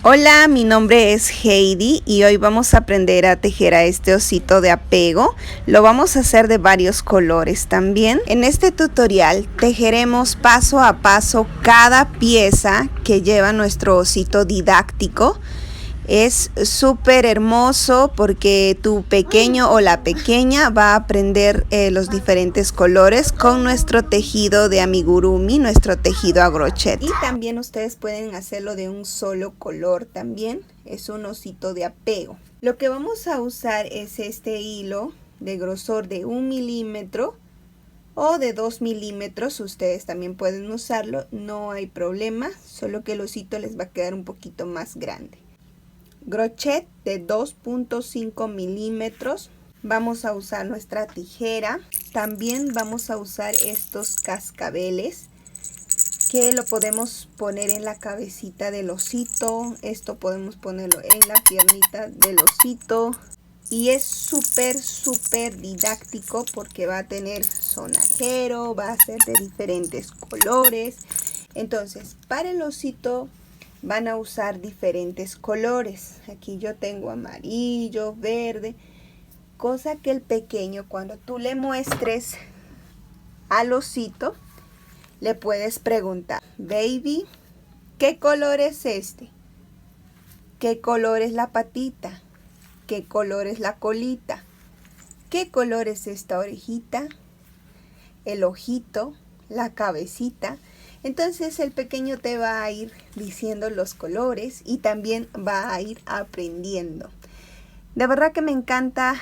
Hola, mi nombre es Heidi y hoy vamos a aprender a tejer a este osito de apego. Lo vamos a hacer de varios colores también. En este tutorial tejeremos paso a paso cada pieza que lleva nuestro osito didáctico. Es súper hermoso porque tu pequeño o la pequeña va a aprender los diferentes colores con nuestro tejido de amigurumi, nuestro tejido a crochet. Y también ustedes pueden hacerlo de un solo color también. Es un osito de apego. Lo que vamos a usar es este hilo de grosor de 1 milímetro o de 2 milímetros. Ustedes también pueden usarlo, no hay problema, solo que el osito les va a quedar un poquito más grande. Crochet de 2.5 milímetros. Vamos a usar nuestra tijera. También vamos a usar estos cascabeles que lo podemos poner en la cabecita del osito. Esto podemos ponerlo en la piernita del osito. Y es súper didáctico porque va a tener sonajero, va a ser de diferentes colores. Entonces, para el osito van a usar diferentes colores. Aquí yo tengo amarillo, verde, cosa que el pequeño, cuando tú le muestres al osito, le puedes preguntar: baby, ¿qué color es este? ¿Qué color es la patita? ¿Qué color es la colita? ¿Qué color es esta orejita? El ojito, la cabecita. Entonces el pequeño te va a ir diciendo los colores y también va a ir aprendiendo. De verdad que me encanta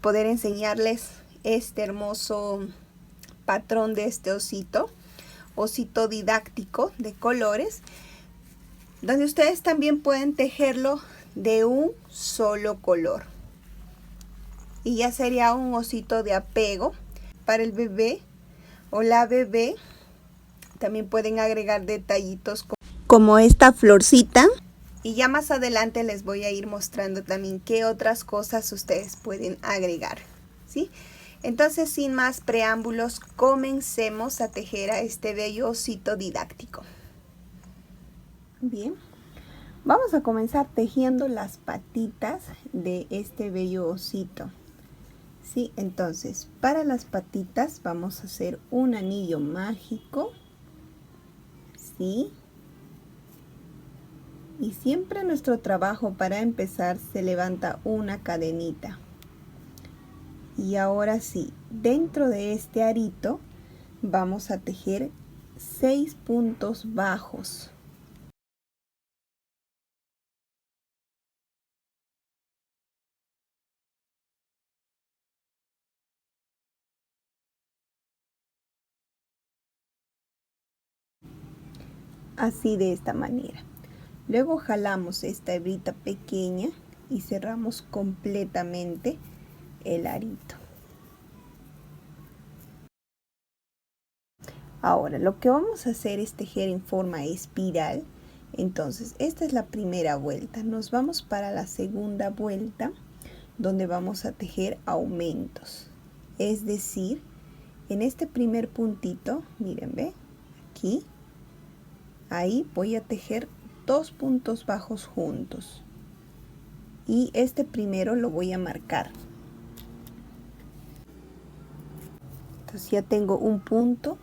poder enseñarles este hermoso patrón de este osito didáctico de colores, donde ustedes también pueden tejerlo de un solo color. Y ya sería un osito de apego para el bebé o la bebé. También pueden agregar detallitos como esta florcita. Y ya más adelante les voy a ir mostrando también qué otras cosas ustedes pueden agregar, ¿sí? Entonces, sin más preámbulos, comencemos a tejer a este bello osito didáctico. Bien, vamos a comenzar tejiendo las patitas de este bello osito. Sí, entonces para las patitas vamos a hacer un anillo mágico. ¿Sí? Y siempre nuestro trabajo para empezar se levanta una cadenita. Y ahora sí, dentro de este arito vamos a tejer 6 puntos bajos. Así, de esta manera. Luego jalamos esta hebrita pequeña y cerramos completamente el arito. Ahora lo que vamos a hacer es tejer en forma espiral. Entonces esta es la primera vuelta. Nos vamos para la segunda vuelta, donde vamos a tejer aumentos. Es decir, en este primer puntito, miren, ve, aquí, ahí voy a tejer 2 puntos bajos juntos. Y este primero lo voy a marcar. Entonces ya tengo un punto.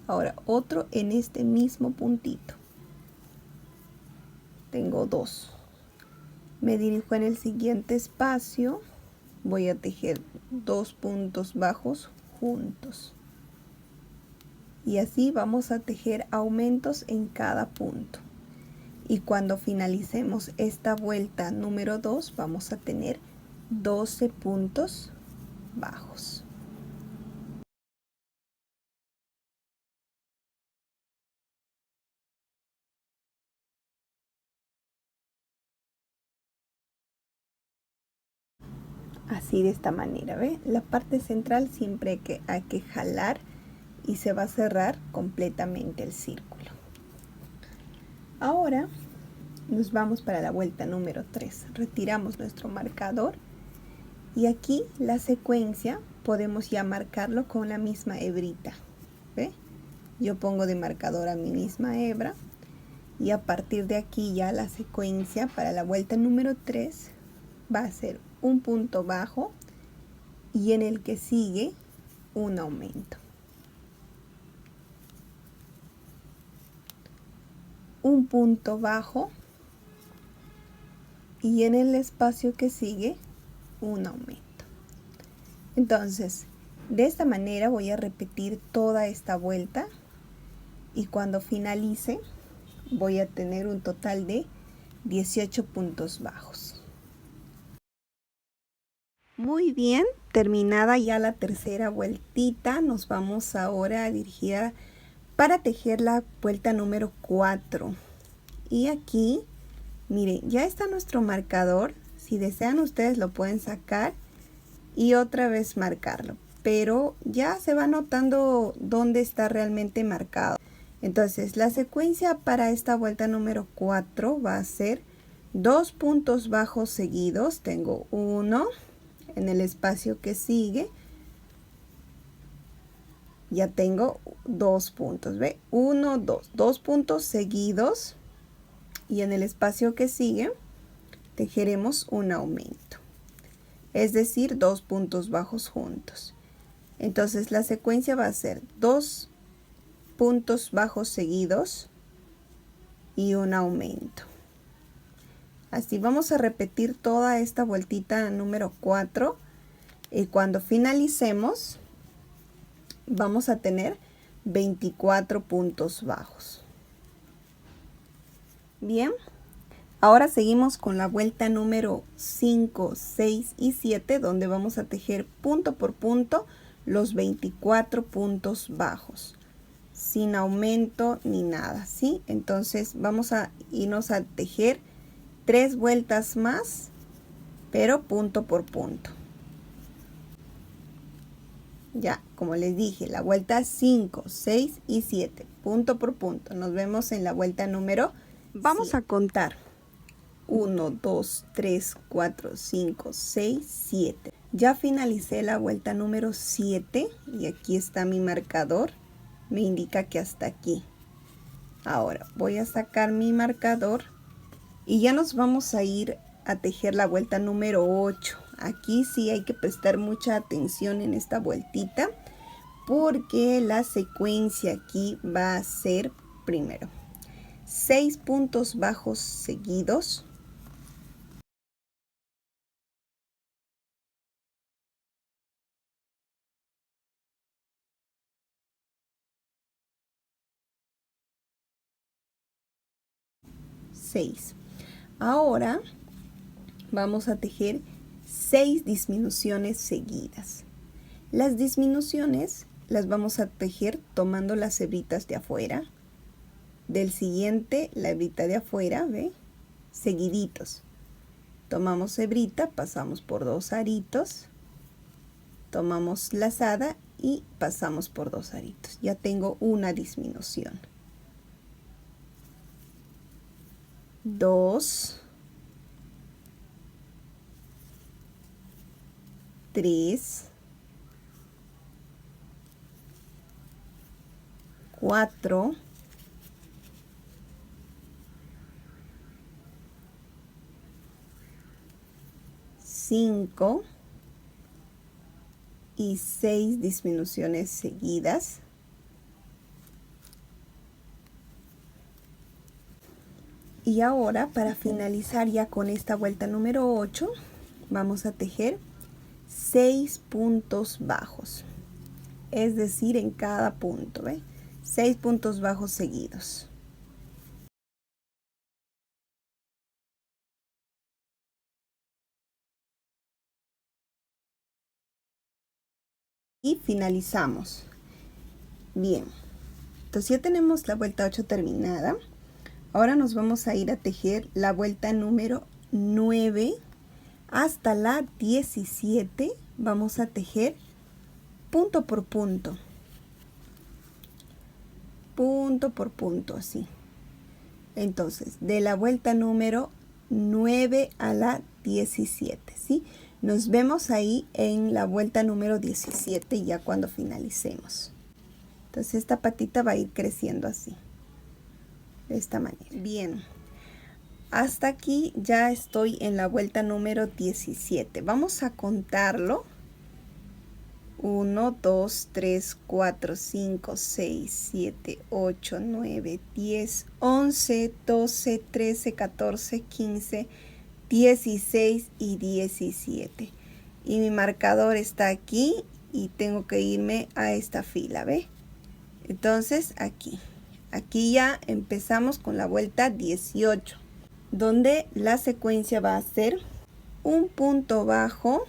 Ahora otro en este mismo puntito. Tengo 2. Me dirijo en el siguiente espacio. Voy a tejer 2 puntos bajos juntos. Y así vamos a tejer aumentos en cada punto. Y cuando finalicemos esta vuelta número 2, vamos a tener 12 puntos bajos. Así, de esta manera, ¿ve? La parte central siempre hay que jalar y se va a cerrar completamente el círculo. Ahora nos vamos para la vuelta número 3. Retiramos nuestro marcador y aquí la secuencia podemos ya marcarlo con la misma hebrita. ¿Ve? Yo pongo de marcador a mi misma hebra Y a partir de aquí ya la secuencia para la vuelta número 3 va a ser un punto bajo y en el que sigue un aumento. Un punto bajo y en el espacio que sigue un aumento. Entonces, de esta manera voy a repetir toda esta vuelta y cuando finalice voy a tener un total de 18 puntos bajos. Muy bien, terminada ya la tercera vueltita, nos vamos ahora a dirigir para tejer la vuelta número 4. Y aquí, miren, ya está nuestro marcador. Si desean ustedes lo pueden sacar y otra vez marcarlo. Pero ya se va notando dónde está realmente marcado. Entonces, la secuencia para esta vuelta número 4 va a ser 2 puntos bajos seguidos. Tengo 1 en el espacio que sigue. Ya tengo 2 puntos, ¿ve? 1, 2, 2 puntos seguidos. Y en el espacio que sigue, tejeremos un aumento. Es decir, 2 puntos bajos juntos. Entonces, la secuencia va a ser 2 puntos bajos seguidos y un aumento. Así vamos a repetir toda esta vueltita número 4 y cuando finalicemos vamos a tener 24 puntos bajos. Bien, ahora seguimos con la vuelta número 5, 6 y 7 donde vamos a tejer punto por punto los 24 puntos bajos sin aumento ni nada, ¿sí? Entonces vamos a irnos a tejer 3 vueltas más, pero punto por punto. Ya, como les dije, la vuelta 5, 6 y 7, punto por punto. Nos vemos en la vuelta número. Vamos a contar. 1, 2, 3, 4, 5, 6, 7. Ya finalicé la vuelta número 7 y aquí está mi marcador. Me indica que hasta aquí. Ahora voy a sacar mi marcador y ya nos vamos a ir a tejer la vuelta número 8. Aquí sí hay que prestar mucha atención en esta vueltita porque la secuencia aquí va a ser primero 6 puntos bajos seguidos, ahora vamos a tejer 6 disminuciones seguidas. Las disminuciones las vamos a tejer tomando las hebritas de afuera. Del siguiente, la hebrita de afuera, ¿ve? Seguiditos. Tomamos hebrita, pasamos por 2 aritos. Tomamos lazada y pasamos por 2 aritos. Ya tengo una disminución. 2, 3, 4, 5 y 6 disminuciones seguidas. Y ahora para finalizar ya con esta vuelta número 8 vamos a tejer 6 puntos bajos, es decir, en cada punto, ¿ve? 6 puntos bajos seguidos. Y finalizamos. Bien, entonces ya tenemos la vuelta 8 terminada. Ahora nos vamos a ir a tejer la vuelta número 9 hasta la 17. Vamos a tejer punto por punto. Punto por punto, así. Entonces, de la vuelta número 9 a la 17, ¿sí? Nos vemos ahí en la vuelta número 17 ya cuando finalicemos. Entonces, esta patita va a ir creciendo así. de esta manera. Bien, hasta aquí ya estoy en la vuelta número 17. Vamos a contarlo. 1, 2, 3, 4, 5, 6, 7, 8, 9, 10, 11, 12, 13, 14, 15, 16 y 17. Y mi marcador está aquí y tengo que irme a esta fila, ¿ve? Entonces aquí ya empezamos con la vuelta 18, donde la secuencia va a ser un punto bajo,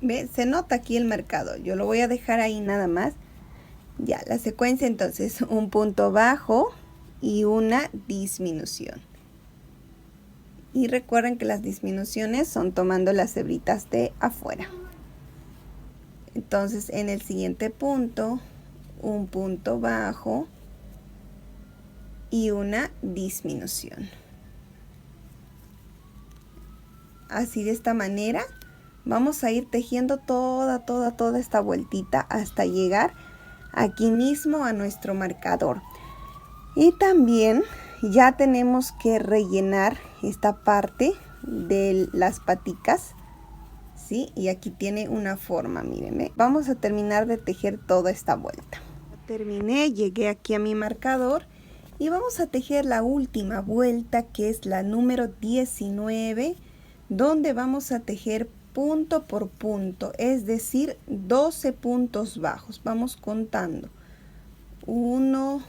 ¿ve? Se nota aquí el marcador, yo lo voy a dejar ahí nada más. Ya, la secuencia entonces, un punto bajo y una disminución. Y recuerden que las disminuciones son tomando las hebritas de afuera. Entonces en el siguiente punto, un punto bajo y una disminución. Así de esta manera vamos a ir tejiendo toda esta vueltita hasta llegar aquí mismo a nuestro marcador. Y también ya tenemos que rellenar esta parte de las paticas, ¿sí? Y aquí tiene una forma, mírenme. Vamos a terminar de tejer toda esta vuelta. Terminé, llegué aquí a mi marcador y vamos a tejer la última vuelta, que es la número 19, donde vamos a tejer punto por punto, es decir, 12 puntos bajos. Vamos contando. 1,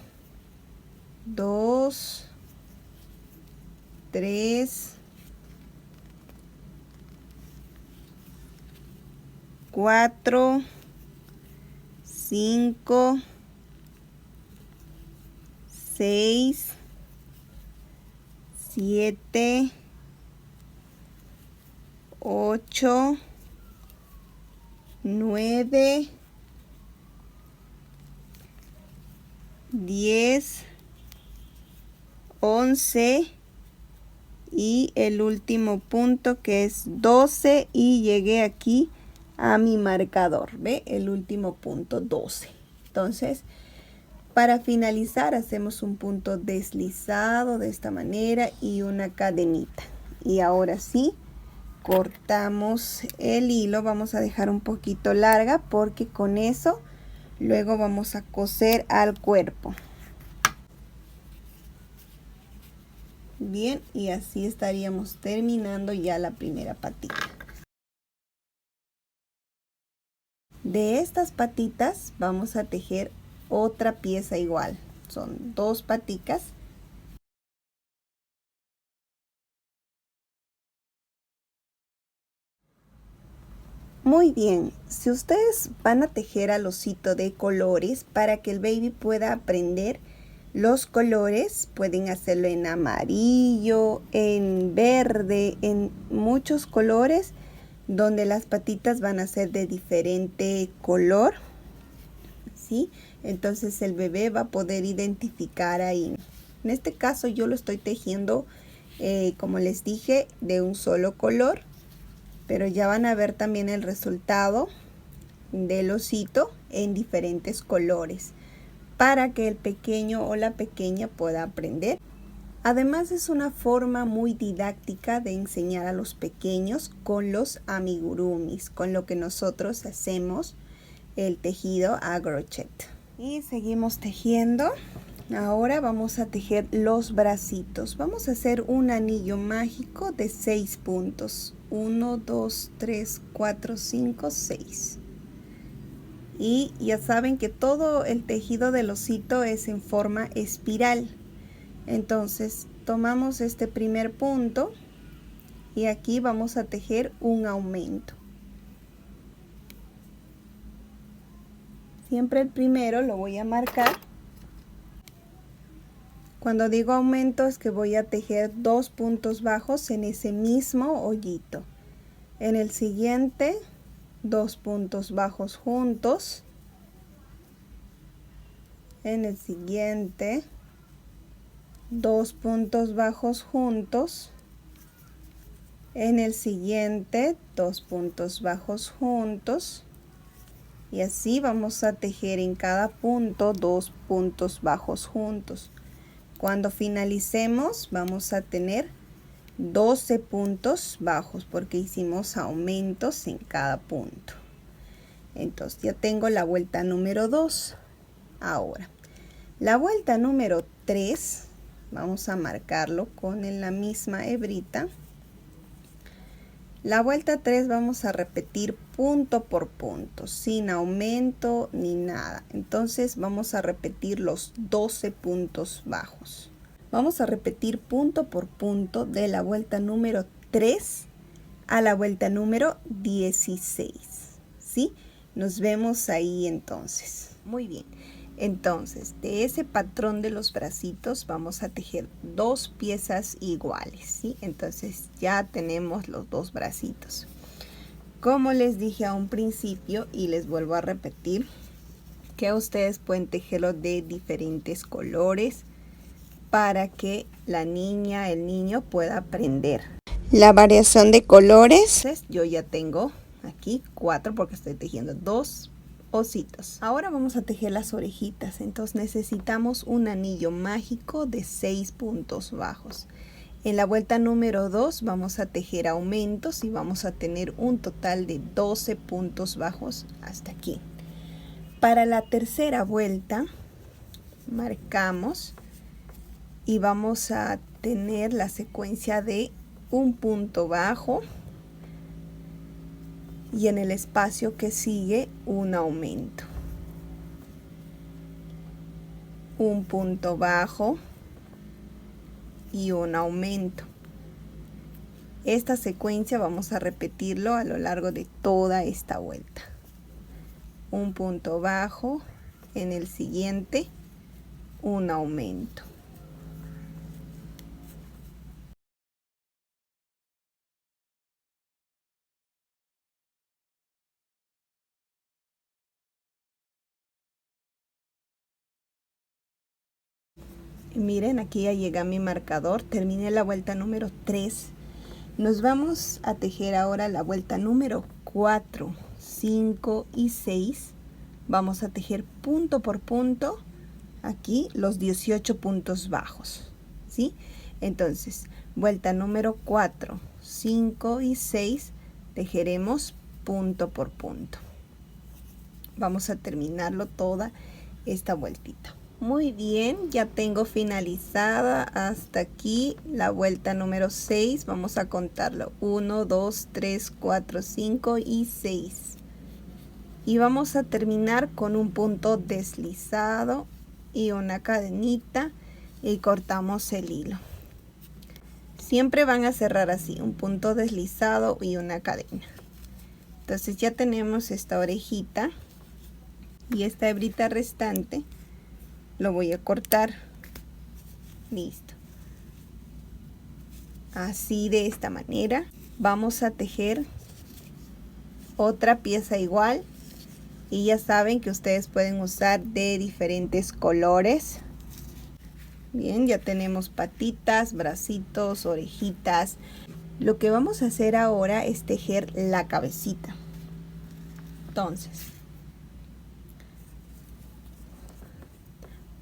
2, 3, 4, 5, 6, 7, 8, 9, 10, 11 y el último punto que es 12 y llegué aquí a mi marcador, ¿ve? El último punto 12. Entonces, para finalizar hacemos un punto deslizado de esta manera y una cadenita. Y ahora sí, cortamos el hilo. Vamos a dejar un poquito larga porque con eso luego vamos a coser al cuerpo. Bien, y así estaríamos terminando ya la primera patita. De estas patitas vamos a tejer otra pieza igual. Son 2 paticas. Muy bien, si ustedes van a tejer al osito de colores para que el baby pueda aprender los colores, pueden hacerlo en amarillo, en verde, en muchos colores, donde las patitas van a ser de diferente color, ¿sí? Entonces el bebé va a poder identificar ahí. En este caso yo lo estoy tejiendo, como les dije, de un solo color, pero ya van a ver también el resultado del osito en diferentes colores, para que el pequeño o la pequeña pueda aprender. Además es una forma muy didáctica de enseñar a los pequeños con los amigurumis, con lo que nosotros hacemos el tejido a crochet. Y seguimos tejiendo. Ahora vamos a tejer los bracitos. Vamos a hacer un anillo mágico de 6 puntos. 1, 2, 3, 4, 5, 6. Y ya saben que todo el tejido del osito es en forma espiral. Entonces tomamos este primer punto y aquí vamos a tejer un aumento. Siempre el primero lo voy a marcar. Cuando digo aumento es que voy a tejer 2 puntos bajos en ese mismo hoyito. En el siguiente 2 puntos bajos juntos. En el siguiente 2 puntos bajos juntos. En el siguiente 2 puntos bajos juntos. Y así vamos a tejer en cada punto 2 puntos bajos juntos. Cuando finalicemos vamos a tener 12 puntos bajos porque hicimos aumentos en cada punto. Entonces ya tengo la vuelta número 2. Ahora, la vuelta número 3, vamos a marcarlo con la misma hebrita. La vuelta 3 vamos a repetir punto por punto, sin aumento ni nada. Entonces vamos a repetir los 12 puntos bajos. Vamos a repetir punto por punto de la vuelta número 3 a la vuelta número 16. ¿Sí? Nos vemos ahí entonces. Muy bien. Entonces, de ese patrón de los bracitos vamos a tejer 2 piezas iguales, ¿sí? Entonces ya tenemos los 2 bracitos. Como les dije a un principio y les vuelvo a repetir, que ustedes pueden tejerlo de diferentes colores para que la niña, el niño pueda aprender. La variación de colores, yo ya tengo aquí 4 porque estoy tejiendo 2 ositos. Ahora vamos a tejer las orejitas, entonces necesitamos un anillo mágico de 6 puntos bajos. En la vuelta número 2 vamos a tejer aumentos y vamos a tener un total de 12 puntos bajos hasta aquí. Para la tercera vuelta marcamos y vamos a tener la secuencia de un punto bajo y en el espacio que sigue un aumento, un punto bajo y un aumento. Esta secuencia vamos a repetirlo a lo largo de toda esta vuelta. Un punto bajo, en el siguiente un aumento. Miren, aquí ya llega mi marcador, terminé la vuelta número 3. Nos vamos a tejer ahora la vuelta número 4, 5 y 6. Vamos a tejer punto por punto aquí los 18 puntos bajos, ¿sí? Entonces, vuelta número 4, 5 y 6 tejeremos punto por punto. Vamos a terminarlo toda esta vueltita. Muy bien, ya tengo finalizada hasta aquí la vuelta número 6. Vamos a contarlo. 1, 2, 3, 4, 5 y 6. Y vamos a terminar con un punto deslizado y una cadenita y cortamos el hilo. Siempre van a cerrar así, un punto deslizado y una cadena. Entonces ya tenemos esta orejita y esta hebrita restante. Lo voy a cortar. Listo. Así, de esta manera vamos a tejer otra pieza igual y ya saben que ustedes pueden usar de diferentes colores. Bien, ya tenemos patitas, bracitos, orejitas. Lo que vamos a hacer ahora es tejer la cabecita. Entonces,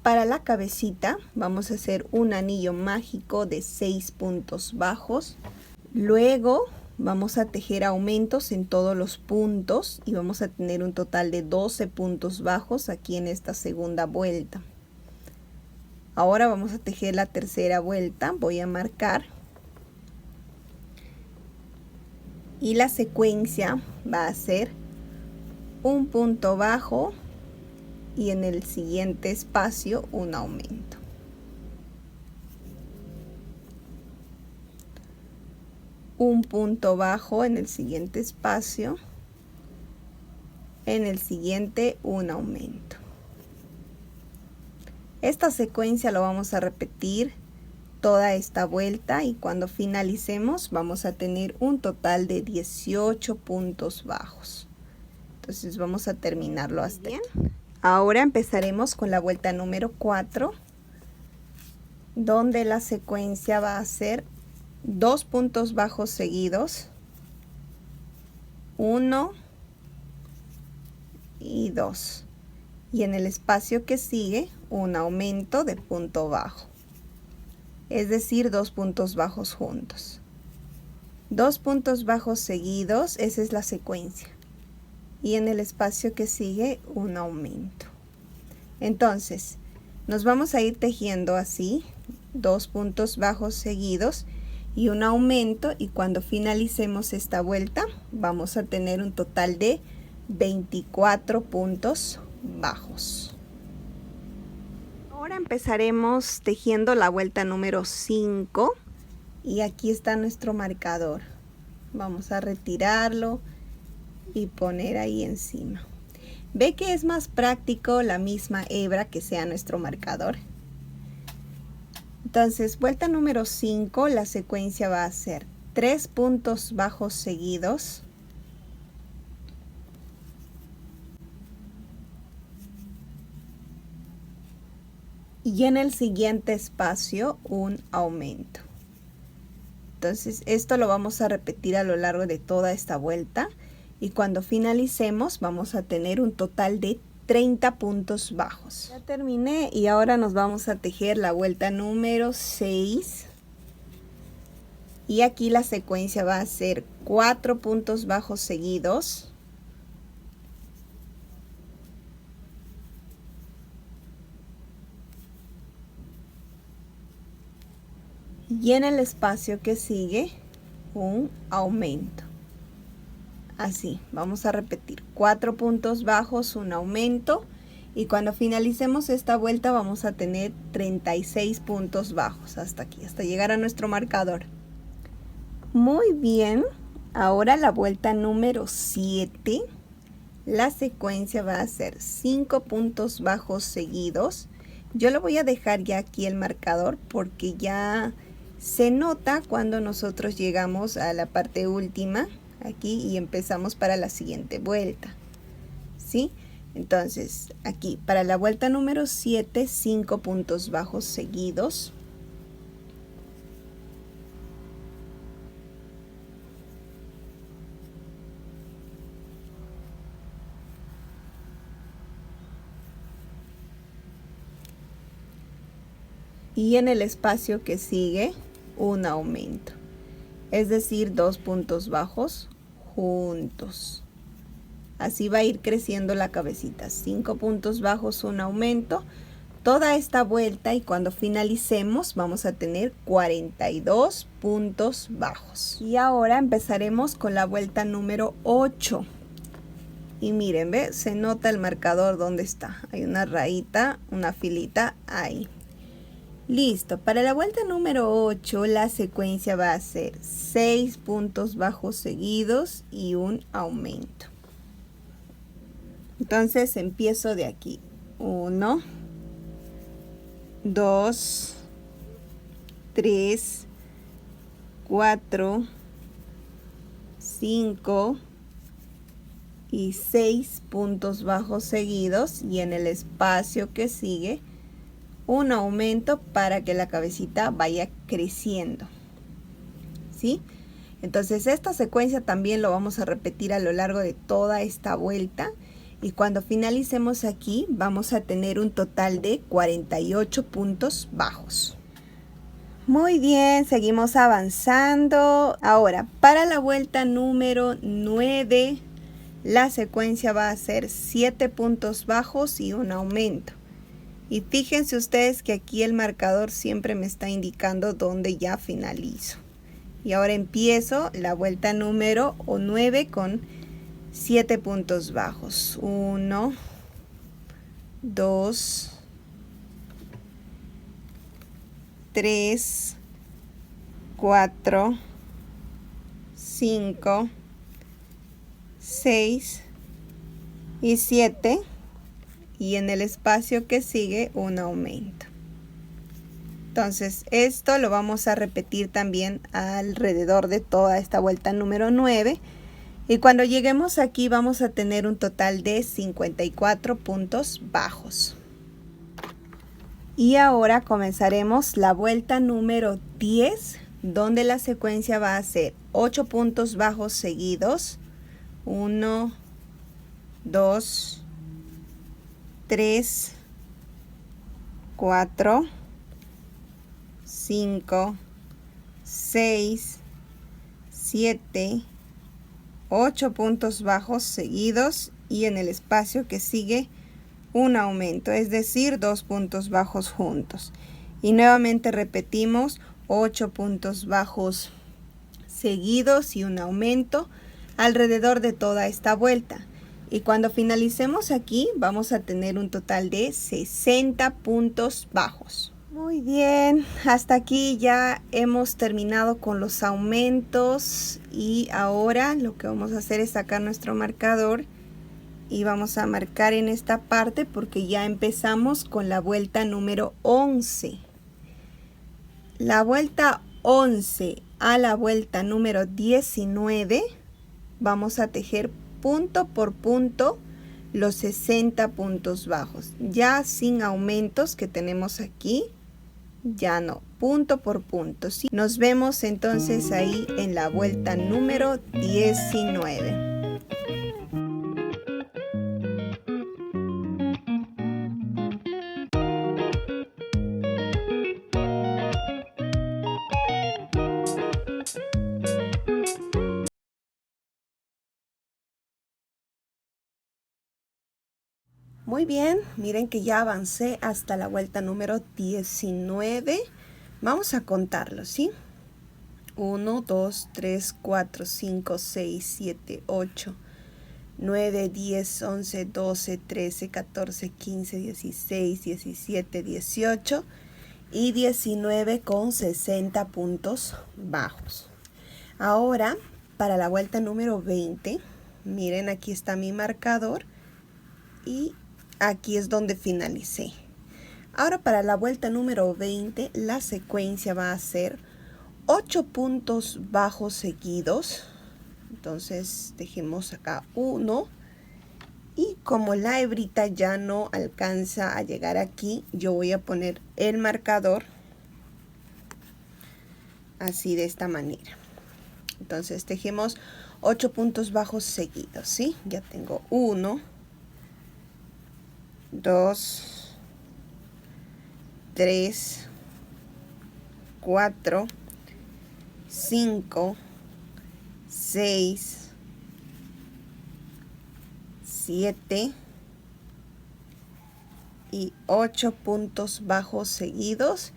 para la cabecita vamos a hacer un anillo mágico de 6 puntos bajos. Luego vamos a tejer aumentos en todos los puntos y vamos a tener un total de 12 puntos bajos aquí en esta segunda vuelta. Ahora vamos a tejer la tercera vuelta. Voy a marcar y la secuencia va a ser un punto bajo y en el siguiente espacio un aumento. Un punto bajo en el siguiente espacio, en el siguiente un aumento. Esta secuencia lo vamos a repetir toda esta vuelta y cuando finalicemos vamos a tener un total de 18 puntos bajos. Entonces vamos a terminarlo hasta bien. Ahora empezaremos con la vuelta número 4, donde la secuencia va a ser 2 puntos bajos seguidos, 1 y 2. Y en el espacio que sigue, un aumento de punto bajo. Es decir, 2 puntos bajos juntos. 2 puntos bajos seguidos, esa es la secuencia. Y en el espacio que sigue, un aumento. Entonces, nos vamos a ir tejiendo así, 2 puntos bajos seguidos y un aumento, y cuando finalicemos esta vuelta vamos a tener un total de 24 puntos bajos. Ahora empezaremos tejiendo la vuelta número 5 y aquí está nuestro marcador. Vamos a retirarlo y poner ahí encima. ¿Ve que es más práctico la misma hebra que sea nuestro marcador? Entonces, vuelta número 5, la secuencia va a ser 3 puntos bajos seguidos, y en el siguiente espacio un aumento. Entonces, esto lo vamos a repetir a lo largo de toda esta vuelta, y cuando finalicemos vamos a tener un total de 30 puntos bajos. Ya terminé y ahora nos vamos a tejer la vuelta número 6. Y aquí la secuencia va a ser 4 puntos bajos seguidos. Y en el espacio que sigue, un aumento. Así, vamos a repetir 4 puntos bajos, un aumento, y cuando finalicemos esta vuelta vamos a tener 36 puntos bajos hasta aquí, hasta llegar a nuestro marcador. Muy bien, ahora la vuelta número 7, la secuencia va a ser 5 puntos bajos seguidos. Yo lo voy a dejar ya aquí el marcador porque ya se nota cuando nosotros llegamos a la parte última aquí y empezamos para la siguiente vuelta, ¿sí? Entonces aquí para la vuelta número 7, 5 puntos bajos seguidos, y en el espacio que sigue un aumento, es decir, 2 puntos bajos juntos. Así va a ir creciendo la cabecita, 5 puntos bajos, un aumento, toda esta vuelta, y cuando finalicemos vamos a tener 42 puntos bajos. Y ahora empezaremos con la vuelta número 8. Y miren, ¿ve? Se nota el marcador donde está. Hay una rayita, una filita ahí. Listo, para la vuelta número 8 la secuencia va a ser 6 puntos bajos seguidos y un aumento. Entonces empiezo de aquí. 1, 2, 3, 4, 5 y 6 puntos bajos seguidos, y en el espacio que sigue un aumento para que la cabecita vaya creciendo, ¿sí? Entonces esta secuencia también lo vamos a repetir a lo largo de toda esta vuelta, y cuando finalicemos aquí vamos a tener un total de 48 puntos bajos. Muy bien, seguimos avanzando. Ahora para la vuelta número 9 la secuencia va a ser 7 puntos bajos y un aumento. Y fíjense ustedes que aquí el marcador siempre me está indicando dónde ya finalizo. Y ahora empiezo la vuelta número 9 con 7 puntos bajos. 1, 2, 3, 4, 5, 6 y 7. Y en el espacio que sigue un aumento. Entonces esto lo vamos a repetir también alrededor de toda esta vuelta número 9, y cuando lleguemos aquí vamos a tener un total de 54 puntos bajos. Y ahora comenzaremos la vuelta número 10, donde la secuencia va a ser 8 puntos bajos seguidos. 1, 2, 3, 4, 5, 6, 7, 8 puntos bajos seguidos y en el espacio que sigue un aumento, es decir, 2 puntos bajos juntos. Y nuevamente repetimos 8 puntos bajos seguidos y un aumento alrededor de toda esta vuelta. Y cuando finalicemos aquí vamos a tener un total de 60 puntos bajos. Muy bien, hasta aquí ya hemos terminado con los aumentos y ahora lo que vamos a hacer es sacar nuestro marcador y vamos a marcar en esta parte porque ya empezamos con la vuelta número 11. La vuelta 11 a la vuelta número 19 vamos a tejer punto por punto los 60 puntos bajos, ya sin aumentos que tenemos aquí. Ya no, punto por punto, ¿sí? Nos vemos entonces ahí en la vuelta número 19. Muy bien, miren que ya avancé hasta la vuelta número 19. Vamos a contarlo, ¿sí? 1, 2, 3, 4, 5, 6, 7, 8, 9, 10, 11, 12, 13, 14, 15, 16, 17, 18 y 19 con 60 puntos bajos. Ahora, para la vuelta número 20, miren, aquí está mi marcador y aquí es donde finalicé. Ahora para la vuelta número 20, la secuencia va a ser 8 puntos bajos seguidos. Entonces dejemos acá 1. Y como la hebrita ya no alcanza a llegar aquí, yo voy a poner el marcador así de esta manera. Entonces tejemos 8 puntos bajos seguidos, ¿sí? Ya tengo 1, 2, 3, 4, 5, 6, 7 y 8 puntos bajos seguidos.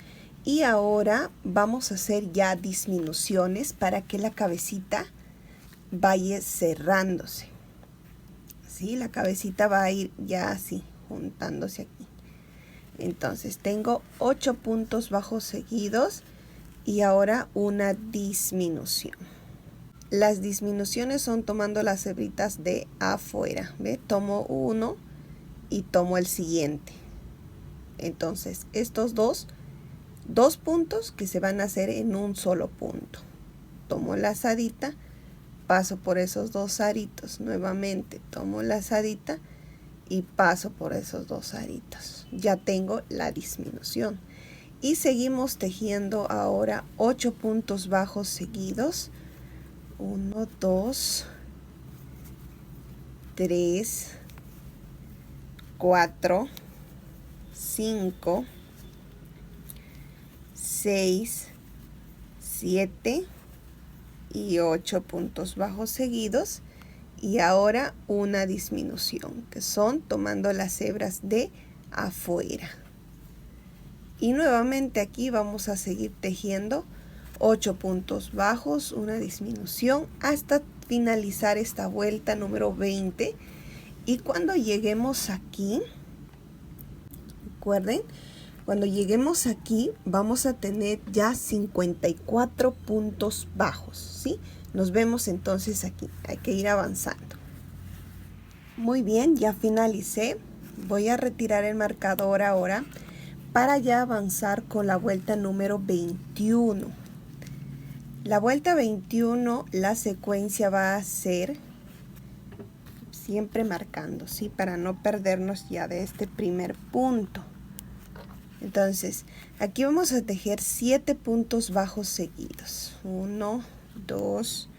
Y ahora vamos a hacer ya disminuciones para que la cabecita vaya cerrándose. ¿Sí? La cabecita va a ir ya así, juntándose aquí. Entonces tengo 8 puntos bajos seguidos y ahora una disminución. Las disminuciones son tomando las hebritas de afuera. ¿Ve? Tomo uno y tomo el siguiente. Entonces estos dos puntos que se van a hacer en un solo punto. Tomo la lazadita, paso por esos 2 aritos, nuevamente tomo la lazadita y paso por esos 2 aritos. Ya tengo la disminución. Y seguimos tejiendo ahora 8 puntos bajos seguidos. 1, 2, 3, 4, 5, 6, 7 y 8 puntos bajos seguidos. Y ahora una disminución, que son tomando las hebras de afuera. Y nuevamente aquí vamos a seguir tejiendo 8 puntos bajos, una disminución, hasta finalizar esta vuelta número 20. Y cuando lleguemos aquí, recuerden, cuando lleguemos aquí vamos a tener ya 54 puntos bajos, ¿sí? Nos vemos entonces aquí, hay que ir avanzando. Muy bien, ya finalicé. Voy a retirar el marcador ahora para ya avanzar con la vuelta número 21. La vuelta 21, la secuencia va a ser siempre marcando, ¿sí? Para no perdernos ya de este primer punto. Entonces, aquí vamos a tejer 7 puntos bajos seguidos. 1, 2,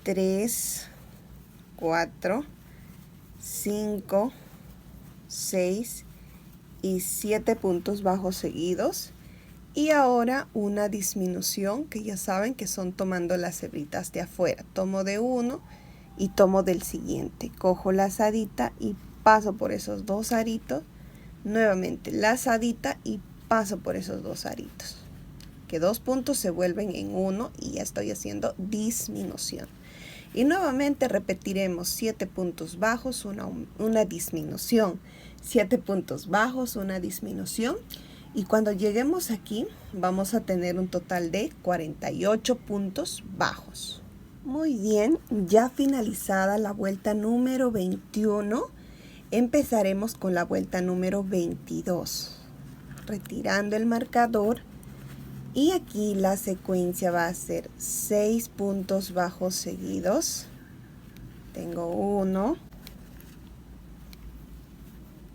3, 4, 5, 6 y 7 puntos bajos seguidos. Y ahora una disminución, que ya saben que son tomando las hebritas de afuera. Tomo de uno y tomo del siguiente. Cojo la lazadita y paso por esos dos aritos. Nuevamente lazadita y paso por esos dos aritos. Que 2 puntos se vuelven en 1 y ya estoy haciendo disminución. Y nuevamente repetiremos 7 puntos bajos, una disminución. 7 puntos bajos, una disminución. Y cuando lleguemos aquí vamos a tener un total de 48 puntos bajos. Muy bien, ya finalizada la vuelta número 21, empezaremos con la vuelta número 22. Retirando el marcador. Y aquí la secuencia va a ser 6 puntos bajos seguidos. Tengo 1,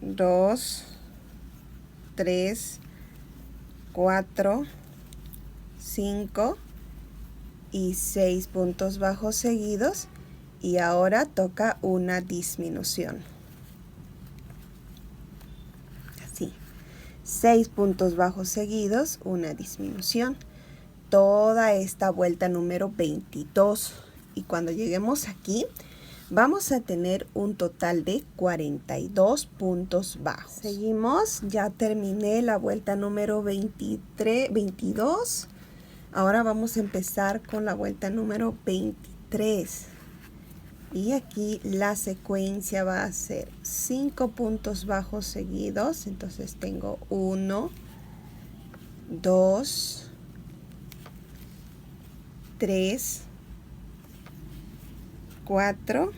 2, 3, 4, 5 y 6 puntos bajos seguidos. Y ahora toca una disminución. Así. 6 puntos bajos seguidos, una disminución. Toda esta vuelta número 22. Y cuando lleguemos aquí, vamos a tener un total de 42 puntos bajos. Seguimos, ya terminé la vuelta número 22. Ahora vamos a empezar con la vuelta número 23. Y aquí la secuencia va a ser 5 puntos bajos seguidos. Entonces tengo 1, 2, 3, 4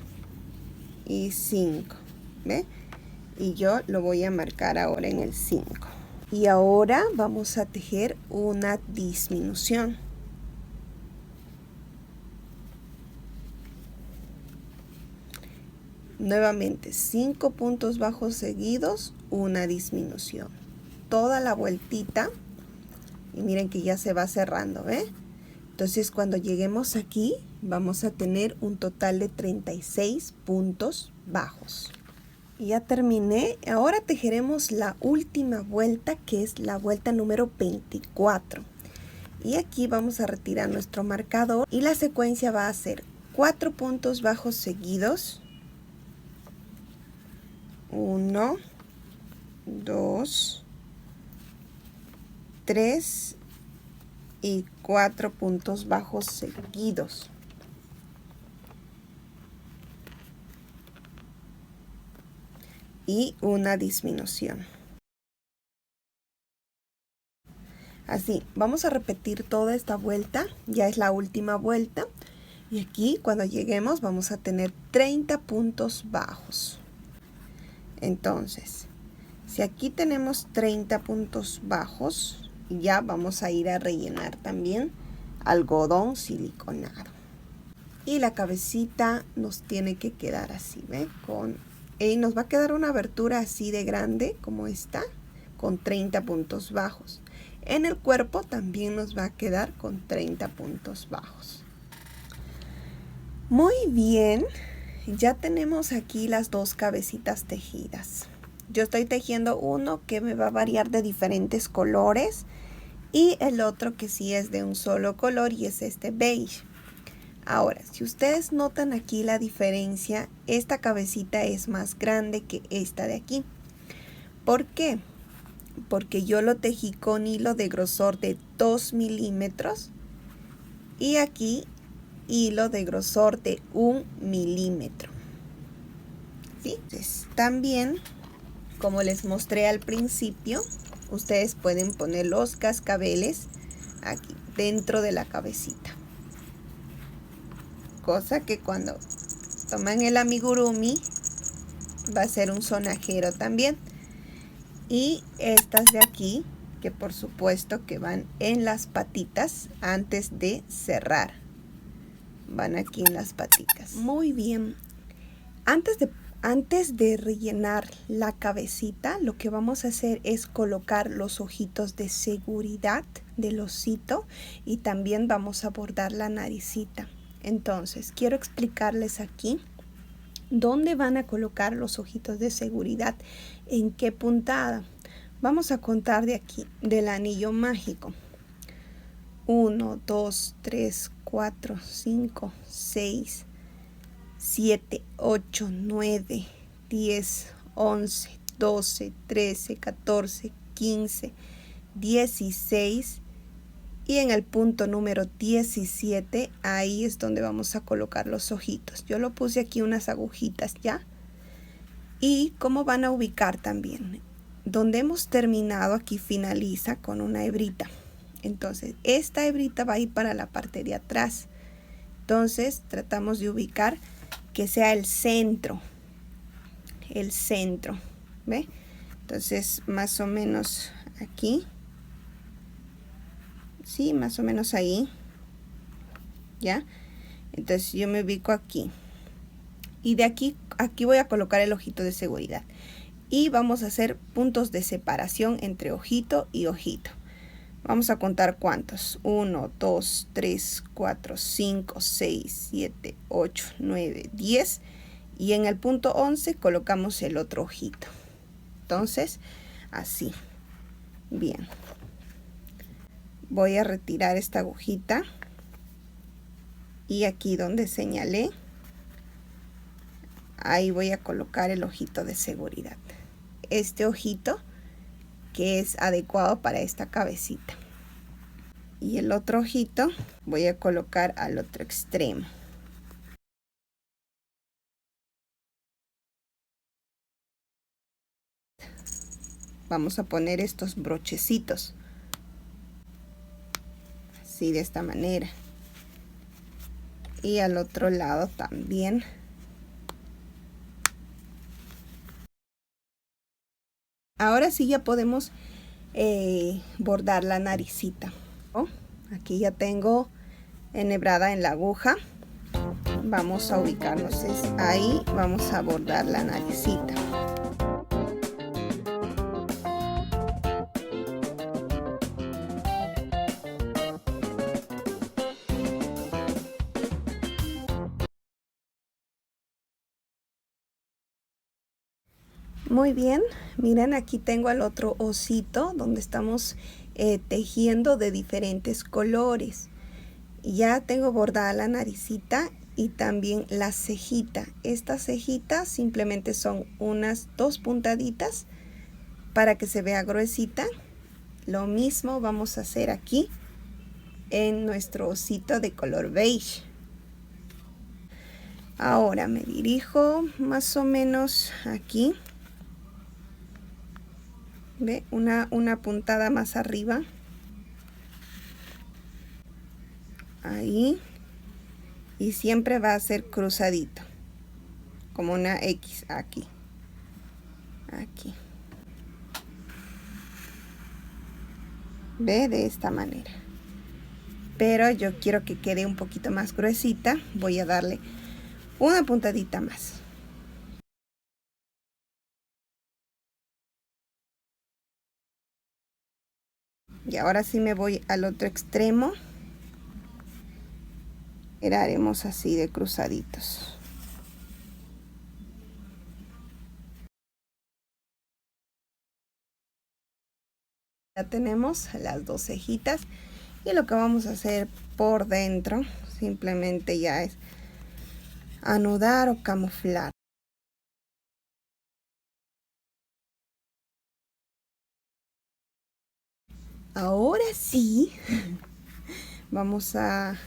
y 5. ¿Ve? Y yo lo voy a marcar ahora en el 5. Y ahora vamos a tejer una disminución. Nuevamente 5 puntos bajos seguidos, una disminución. Toda la vueltita. Y miren que ya se va cerrando, ¿ve? Entonces cuando lleguemos aquí vamos a tener un total de 36 puntos bajos. Y ya terminé. Ahora tejeremos la última vuelta, que es la vuelta número 24. Y aquí vamos a retirar nuestro marcador. Y la secuencia va a ser 4 puntos bajos seguidos. 1, 2, 3 y 4 puntos bajos seguidos. Y una disminución. Así, vamos a repetir toda esta vuelta, ya es la última vuelta. Y aquí cuando lleguemos vamos a tener 30 puntos bajos. Entonces, si aquí tenemos 30 puntos bajos, ya vamos a ir a rellenar también algodón siliconado. Y la cabecita nos tiene que quedar así, ¿ve? Y nos va a quedar una abertura así de grande como esta, con 30 puntos bajos. En el cuerpo también nos va a quedar con 30 puntos bajos. Muy bien, ya tenemos aquí las dos cabecitas tejidas. Yo estoy tejiendo uno que me va a variar de diferentes colores y el otro que sí es de un solo color y es este beige. Ahora, si ustedes notan aquí la diferencia, esta cabecita es más grande que esta de aquí. ¿Por qué? Porque yo lo tejí con hilo de grosor de 2 milímetros y aquí hilo de grosor de 1 milímetro. ¿Sí? Entonces, también, como les mostré al principio, ustedes pueden poner los cascabeles aquí dentro de la cabecita. Cosa que cuando toman el amigurumi va a ser un sonajero también. Y estas de aquí, que por supuesto que van en las patitas antes de cerrar. Van aquí en las patitas. Muy bien. Antes de rellenar la cabecita, lo que vamos a hacer es colocar los ojitos de seguridad del osito y también vamos a bordar la naricita. Entonces, quiero explicarles aquí ¿Dónde van a colocar los ojitos de seguridad? ¿En qué puntada? Vamos a contar de aquí, del anillo mágico. 1, 2, 3, 4, 5, 6, 7, 8, 9, 10, 11, 12, 13, 14, 15, 16 y en el punto número 17 ahí es donde vamos a colocar los ojitos. Yo lo puse aquí unas agujitas ya. Y cómo van a ubicar también. Donde hemos terminado aquí finaliza con una hebrita. Entonces esta hebrita va a ir para la parte de atrás. Entonces tratamos de ubicar que sea el centro. El centro. ¿Ve? Entonces más o menos aquí. Sí, más o menos ahí. ¿Ya? Entonces yo me ubico aquí. Y de aquí voy a colocar el ojito de seguridad. Y vamos a hacer puntos de separación entre ojito y ojito. Vamos a contar cuántos. 1, 2, 3, 4, 5, 6, 7, 8, 9, 10. Y en el punto 11 colocamos el otro ojito. Entonces, así. Bien. Voy a retirar esta agujita. Y aquí donde señalé, ahí voy a colocar el ojito de seguridad. Este ojito que es adecuado para esta cabecita. Y el otro ojito voy a colocar al otro extremo. Vamos a poner estos brochecitos. Así de esta manera. Y al otro lado también. Ahora sí ya podemos bordar la naricita. Aquí ya tengo enhebrada en la aguja. Vamos a ubicarnos ahí. Vamos a bordar la naricita. Muy bien, miren, aquí tengo el otro osito donde estamos tejiendo de diferentes colores. Ya tengo bordada la naricita y también la cejita. Estas cejitas simplemente son unas 2 puntaditas para que se vea gruesita. Lo mismo vamos a hacer aquí en nuestro osito de color beige. Ahora me dirijo más o menos aquí. ¿Ve? Una puntada más arriba. Ahí. Y siempre va a ser cruzadito. Como una X aquí. Aquí. ¿Ve? De esta manera. Pero yo quiero que quede un poquito más gruesita. Voy a darle una puntadita más. Y ahora sí me voy al otro extremo. Y haremos así de cruzaditos. Ya tenemos las 2 cejitas. Y lo que vamos a hacer por dentro simplemente ya es anudar o camuflar. Ahora sí, vamos a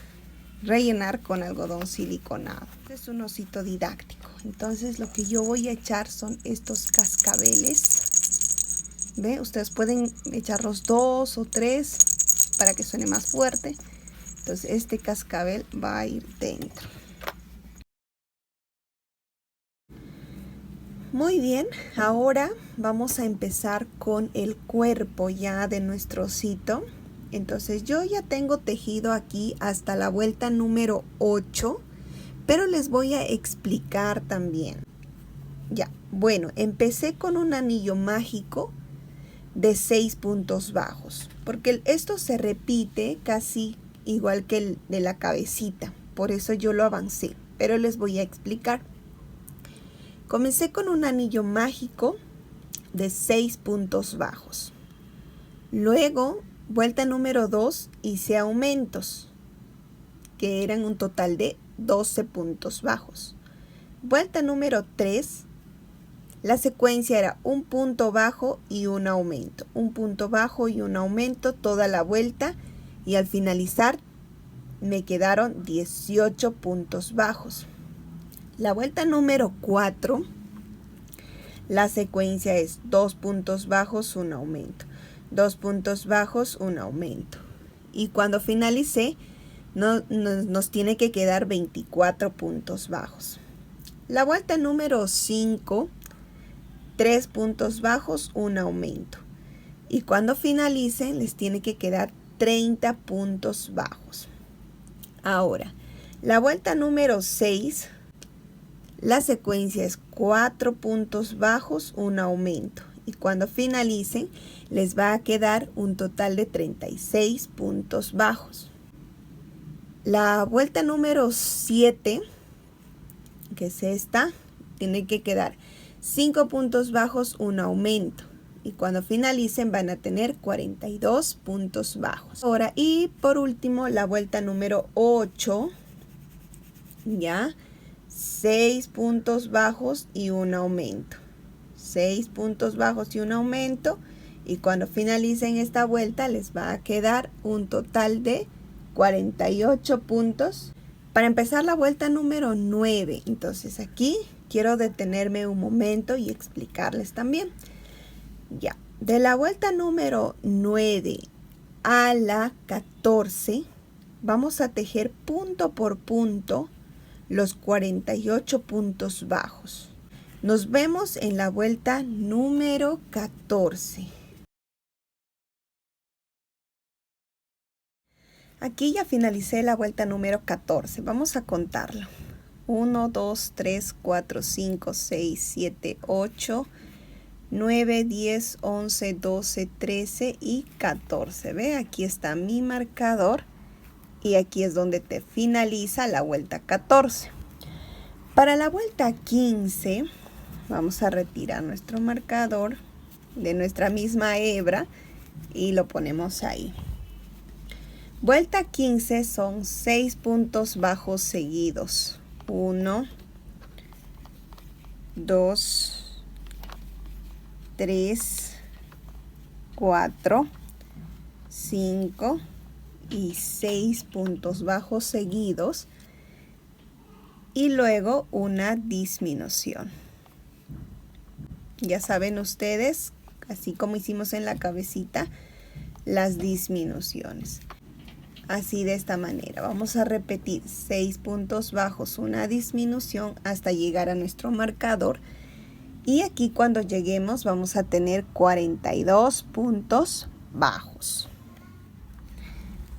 rellenar con algodón siliconado. Este es un osito didáctico. Entonces lo que yo voy a echar son estos cascabeles. ¿Ve? Ustedes pueden echarlos 2 o 3 para que suene más fuerte. Entonces este cascabel va a ir dentro. Muy bien, ahora vamos a empezar con el cuerpo ya de nuestro osito. Entonces yo ya tengo tejido aquí hasta la vuelta número 8, pero les voy a explicar también. Ya, bueno, empecé con un anillo mágico de 6 puntos bajos, porque esto se repite casi igual que el de la cabecita, por eso yo lo avancé, pero les voy a explicar. Comencé con un anillo mágico de 6 puntos bajos. Luego, vuelta número 2, hice aumentos, que eran un total de 12 puntos bajos. Vuelta número 3, la secuencia era un punto bajo y un aumento. Un punto bajo y un aumento toda la vuelta, y al finalizar me quedaron 18 puntos bajos. La vuelta número 4, la secuencia es 2 puntos bajos, un aumento. 2 puntos bajos, un aumento. Y cuando finalicé, nos tiene que quedar 24 puntos bajos. La vuelta número 5, 3 puntos bajos, un aumento. Y cuando finalicen, les tiene que quedar 30 puntos bajos. Ahora, la vuelta número 6, la secuencia es 4 puntos bajos, un aumento. Y cuando finalicen, les va a quedar un total de 36 puntos bajos. La vuelta número 7, que es esta, tiene que quedar 5 puntos bajos, un aumento. Y cuando finalicen van a tener 42 puntos bajos. Ahora, y por último, la vuelta número 8, ya, 6 puntos bajos y un aumento. 6 puntos bajos y un aumento. Y cuando finalicen esta vuelta les va a quedar un total de 48 puntos. Para empezar la vuelta número 9, entonces aquí quiero detenerme un momento y explicarles también. Ya, de la vuelta número 9 a la 14, vamos a tejer punto por punto los 48 puntos bajos. Nos vemos en la vuelta número 14. Aquí ya finalicé la vuelta número 14. Vamos a contarlo. 1, 2, 3, 4, 5, 6, 7, 8, 9, 10, 11, 12, 13 y 14. Ve, aquí está mi marcador y aquí es donde te finaliza la vuelta 14. Para la vuelta 15, vamos a retirar nuestro marcador de nuestra misma hebra y lo ponemos ahí. Vuelta 15 son 6 puntos bajos seguidos. 1, 2, 3, 4, 5 y 6 puntos bajos seguidos. Y luego una disminución. Ya saben ustedes, así como hicimos en la cabecita, las disminuciones. Así de esta manera. Vamos a repetir 6 puntos bajos, una disminución hasta llegar a nuestro marcador. Y aquí cuando lleguemos vamos a tener 42 puntos bajos.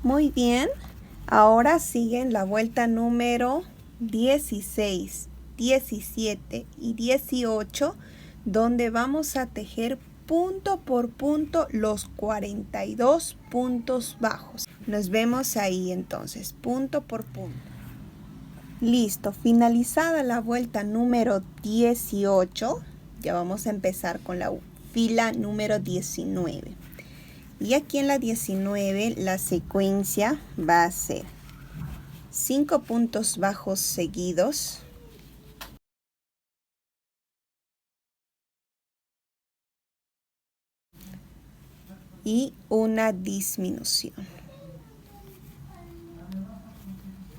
Muy bien. Ahora siguen la vuelta número 16, 17 y 18, donde vamos a tejer punto por punto los 42 puntos bajos. Nos vemos ahí entonces, punto por punto. Listo, finalizada la vuelta número 18, ya vamos a empezar con la fila número 19. Y aquí en la 19 la secuencia va a ser 5 puntos bajos seguidos, y una disminución.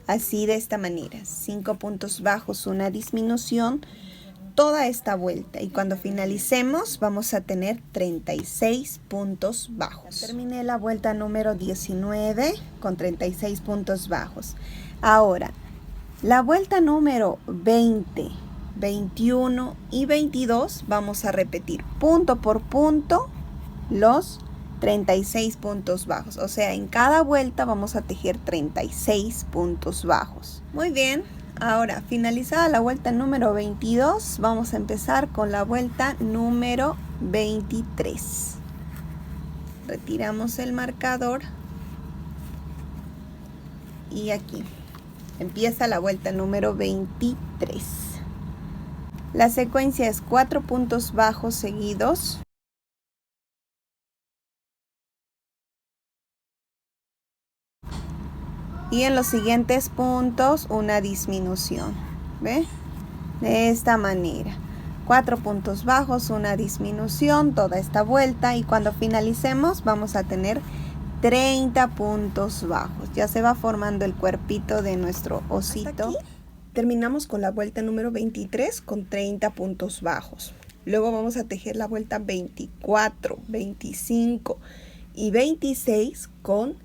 Así de esta manera, 5 puntos bajos, una disminución, toda esta vuelta. Y cuando finalicemos vamos a tener 36 puntos bajos. Ya terminé la vuelta número 19 con 36 puntos bajos. Ahora, la vuelta número 20, 21 y 22 vamos a repetir punto por punto los 36 puntos bajos. O sea, en cada vuelta vamos a tejer 36 puntos bajos. Muy bien. Ahora, finalizada la vuelta número 22, vamos a empezar con la vuelta número 23. Retiramos el marcador. Y aquí empieza la vuelta número 23. La secuencia es 4 puntos bajos seguidos. Y en los siguientes puntos una disminución. ¿Ve? De esta manera. 4 puntos bajos, una disminución, toda esta vuelta. Y cuando finalicemos vamos a tener 30 puntos bajos. Ya se va formando el cuerpito de nuestro osito. Terminamos con la vuelta número 23 con 30 puntos bajos. Luego vamos a tejer la vuelta 24, 25 y 26 con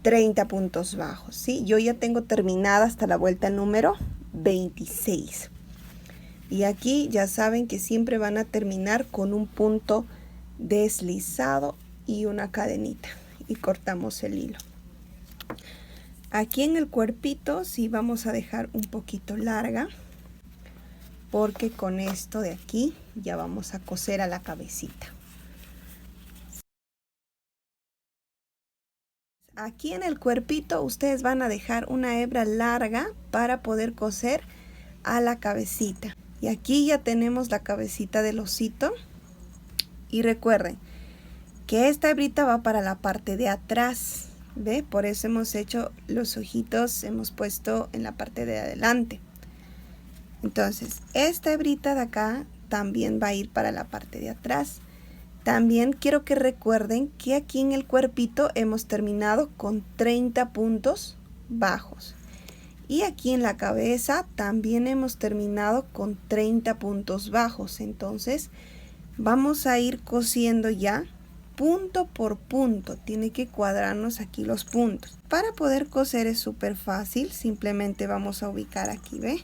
30 puntos bajos, ¿sí? Yo ya tengo terminada hasta la vuelta número 26. Y aquí ya saben que siempre van a terminar con un punto deslizado y una cadenita. Y cortamos el hilo. Aquí en el cuerpito sí vamos a dejar un poquito larga, porque con esto de aquí ya vamos a coser a la cabecita. Aquí en el cuerpito ustedes van a dejar una hebra larga para poder coser a la cabecita. Y aquí ya tenemos la cabecita del osito. Y recuerden que esta hebrita va para la parte de atrás. ¿Ve? Por eso hemos hecho los ojitos, hemos puesto en la parte de adelante. Entonces, esta hebrita de acá también va a ir para la parte de atrás. También quiero que recuerden que aquí en el cuerpito hemos terminado con 30 puntos bajos. Y aquí en la cabeza también hemos terminado con 30 puntos bajos. Entonces, vamos a ir cosiendo ya punto por punto. Tiene que cuadrarnos aquí los puntos. Para poder coser es súper fácil. Simplemente vamos a ubicar aquí, ¿ve?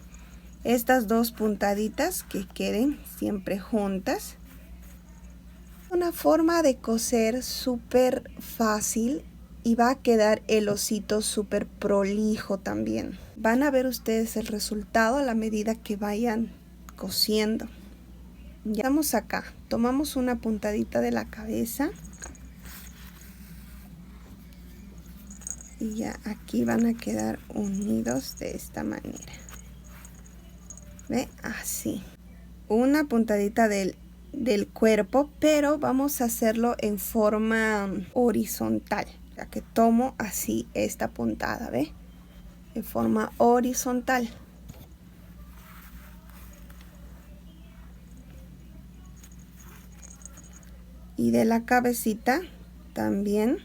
Estas dos puntaditas que queden siempre juntas. Una forma de coser súper fácil y va a quedar el osito súper prolijo también. Van a ver ustedes el resultado a la medida que vayan cosiendo. Ya estamos acá, tomamos una puntadita de la cabeza y ya aquí van a quedar unidos de esta manera. ¿Ve? Así. Una puntadita del cuerpo, pero vamos a hacerlo en forma horizontal. Ya que tomo así esta puntada, ¿ve? En forma horizontal. Y de la cabecita también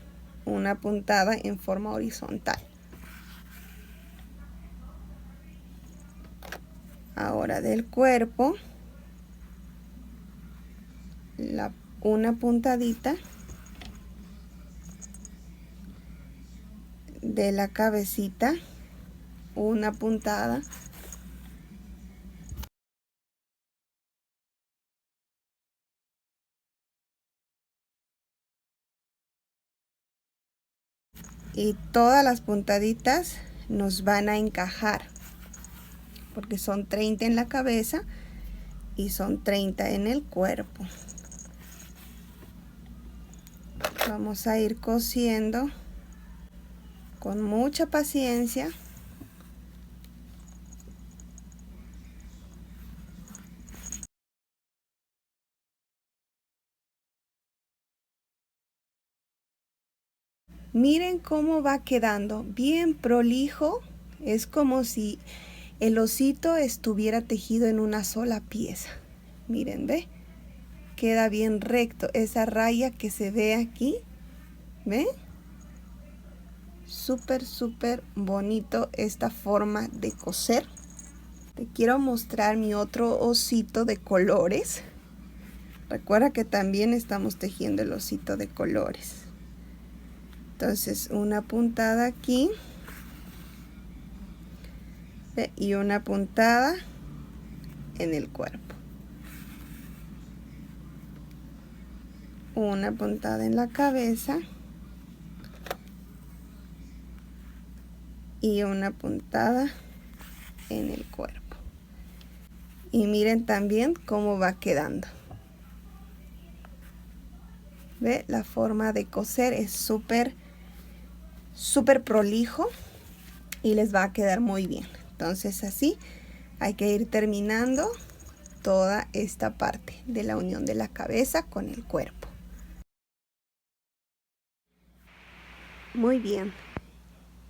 una puntada en forma horizontal. Ahora del cuerpo, una puntadita. De la cabecita, una puntada. Y todas las puntaditas nos van a encajar, porque son 30 en la cabeza y son 30 en el cuerpo. Vamos a ir cosiendo con mucha paciencia. Miren cómo va quedando, bien prolijo. Es como si el osito estuviera tejido en una sola pieza. Miren, ¿ve? Queda bien recto. Esa raya que se ve aquí, ¿ve? Súper, súper bonito esta forma de coser. Te quiero mostrar mi otro osito de colores. Recuerda que también estamos tejiendo el osito de colores. Entonces una puntada aquí. ¿Ve? Y una puntada en el cuerpo. Una puntada en la cabeza. Y una puntada en el cuerpo. Y miren también cómo va quedando. ¿Ve? La forma de coser es súper prolijo y les va a quedar muy bien. Entonces así hay que ir terminando toda esta parte de la unión de la cabeza con el cuerpo. Muy bien.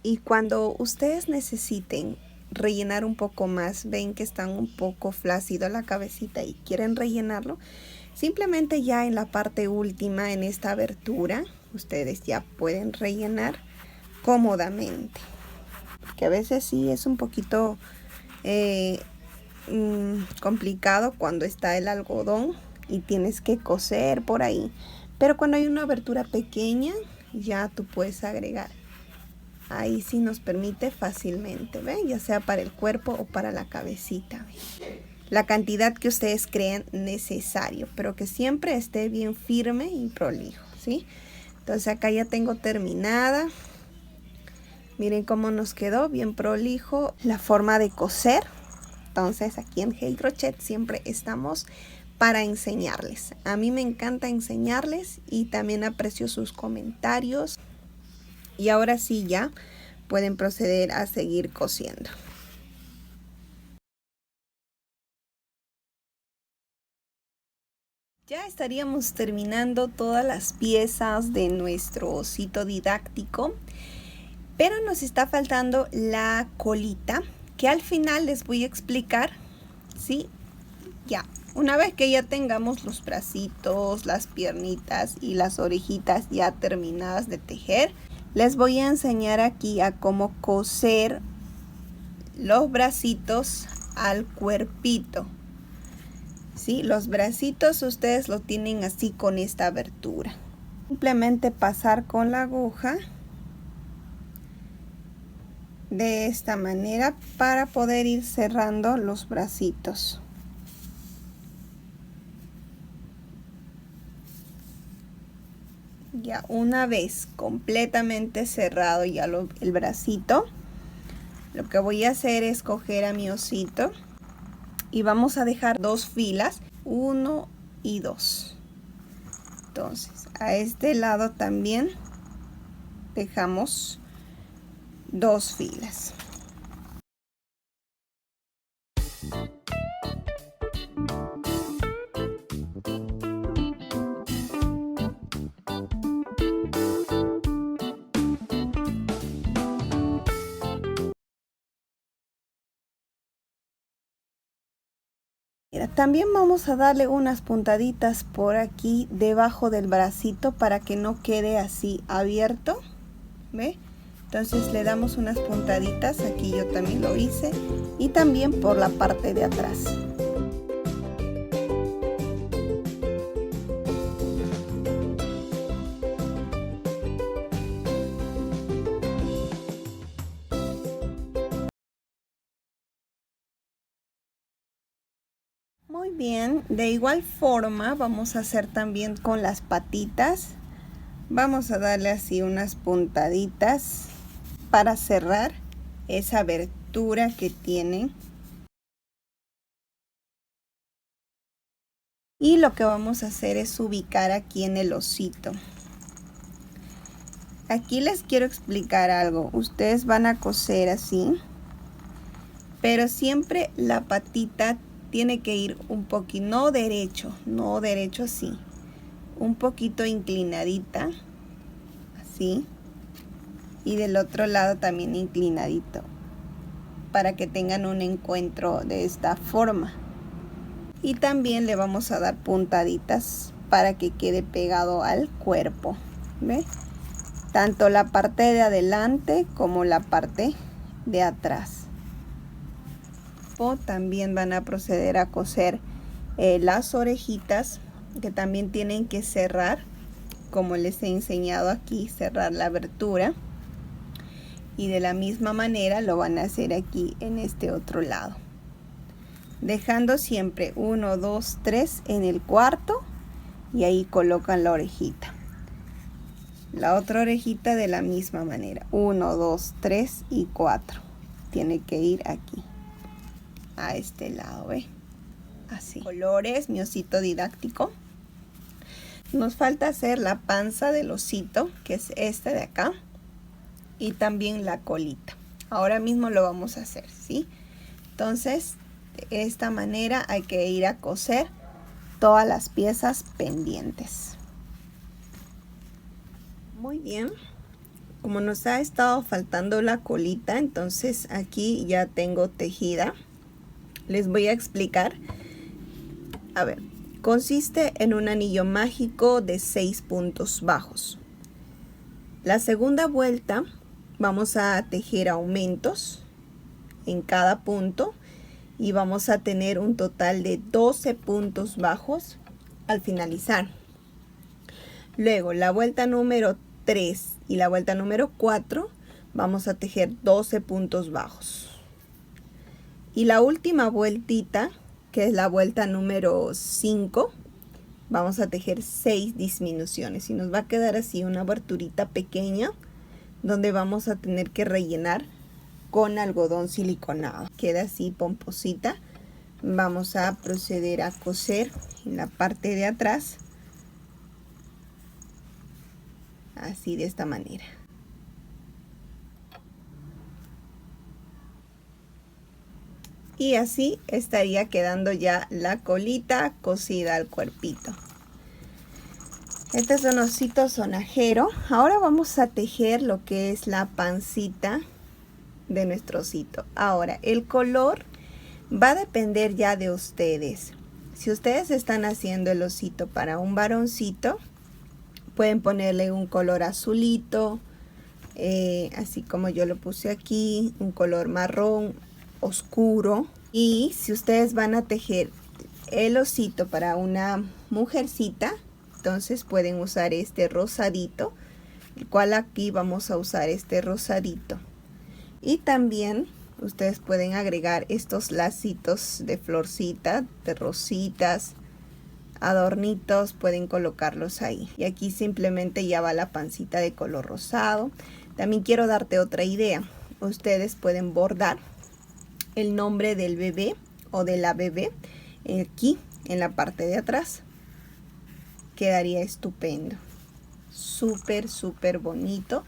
Y cuando ustedes necesiten rellenar un poco más, ven que están un poco flácido la cabecita y quieren rellenarlo, simplemente ya en la parte última, en esta abertura, ustedes ya pueden rellenar cómodamente. Que a veces sí es un poquito complicado cuando está el algodón y tienes que coser por ahí. Pero cuando hay una abertura pequeña, ya tú puedes agregar. Ahí sí nos permite fácilmente, ¿ven? Ya sea para el cuerpo o para la cabecita. ¿Ven? La cantidad que ustedes crean necesario, pero que siempre esté bien firme y prolijo, ¿sí? Entonces acá ya tengo terminada. Miren cómo nos quedó bien prolijo la forma de coser. Entonces aquí en Hey Crochet siempre estamos para enseñarles. A mí me encanta enseñarles y también aprecio sus comentarios. Y ahora sí ya pueden proceder a seguir cosiendo. Ya estaríamos terminando todas las piezas de nuestro osito didáctico, pero nos está faltando la colita, que al final les voy a explicar, ¿sí? Ya, una vez que ya tengamos los bracitos, las piernitas y las orejitas ya terminadas de tejer, les voy a enseñar aquí a cómo coser los bracitos al cuerpito. ¿Sí? Los bracitos ustedes lo tienen así con esta abertura. Simplemente pasar con la aguja de esta manera para poder ir cerrando los bracitos. Ya una vez completamente cerrado ya el bracito, lo que voy a hacer es coger a mi osito y vamos a dejar dos filas, 1 y 2. Entonces a este lado también dejamos 2 filas. También vamos a darle unas puntaditas por aquí debajo del bracito para que no quede así abierto, ¿ve? Entonces le damos unas puntaditas, aquí yo también lo hice, y también por la parte de atrás. Muy bien, de igual forma vamos a hacer también con las patitas. Vamos a darle así unas puntaditas para cerrar esa abertura que tienen. Y lo que vamos a hacer es ubicar aquí en el osito. Aquí les quiero explicar algo. Ustedes van a coser así, pero siempre la patita tiene que ir un poquito, no derecho así, un poquito inclinadita, así, y del otro lado también inclinadito, para que tengan un encuentro de esta forma. Y también le vamos a dar puntaditas para que quede pegado al cuerpo, ¿ve? Tanto la parte de adelante como la parte de atrás. También van a proceder a coser las orejitas, que también tienen que cerrar, como les he enseñado aquí, cerrar la abertura. Y de la misma manera lo van a hacer aquí en este otro lado, dejando siempre 1, 2, 3 en el cuarto, y ahí colocan la orejita. La otra orejita de la misma manera, 1, 2, 3 y 4. Tiene que ir aquí, a este lado, ¿ve? Así. Colores, mi osito didáctico. Nos falta hacer la panza del osito, que es esta de acá, y también la colita. Ahora mismo lo vamos a hacer, ¿sí? Entonces, De esta manera hay que ir a coser todas las piezas pendientes. Muy bien, como nos ha estado faltando la colita, entonces aquí ya tengo tejida. Les voy a explicar. A ver, consiste en un anillo mágico de 6 puntos bajos. La segunda vuelta vamos a tejer aumentos en cada punto y vamos a tener un total de 12 puntos bajos al finalizar. Luego la vuelta número 3 y la vuelta número 4 vamos a tejer 12 puntos bajos. Y la última vueltita, que es la vuelta número 5, vamos a tejer 6 disminuciones y nos va a quedar así una aberturita pequeña donde vamos a tener que rellenar con algodón siliconado. Queda así pomposita. Vamos a proceder a coser en la parte de atrás, así de esta manera. Y así estaría quedando ya la colita cosida al cuerpito. Este es un osito sonajero. Ahora vamos a tejer lo que es la pancita de nuestro osito. Ahora, el color va a depender ya de ustedes. Si ustedes están haciendo el osito para un varoncito, pueden ponerle un color azulito, así como yo lo puse aquí, un color marrón oscuro. Y si ustedes van a tejer el osito para una mujercita, entonces pueden usar este rosadito, el cual aquí vamos a usar este rosadito. Y también ustedes pueden agregar estos lacitos de florcita, de rositas, adornitos, pueden colocarlos ahí. Y aquí simplemente ya va la pancita de color rosado. También quiero darte otra idea. Ustedes pueden bordar el nombre del bebé o de la bebé aquí en la parte de atrás. Quedaría estupendo. Súper bonito.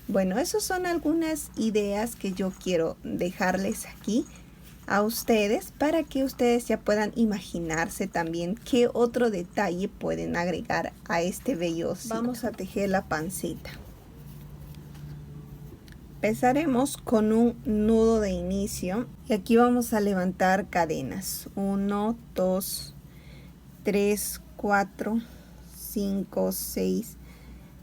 Bueno, esas son algunas ideas que yo quiero dejarles aquí a ustedes para que ustedes ya puedan imaginarse también qué otro detalle pueden agregar a este bello osito. Vamos a tejer la pancita. Empezaremos con un nudo de inicio y aquí vamos a levantar cadenas. 1, 2, 3, 4, 5, 6,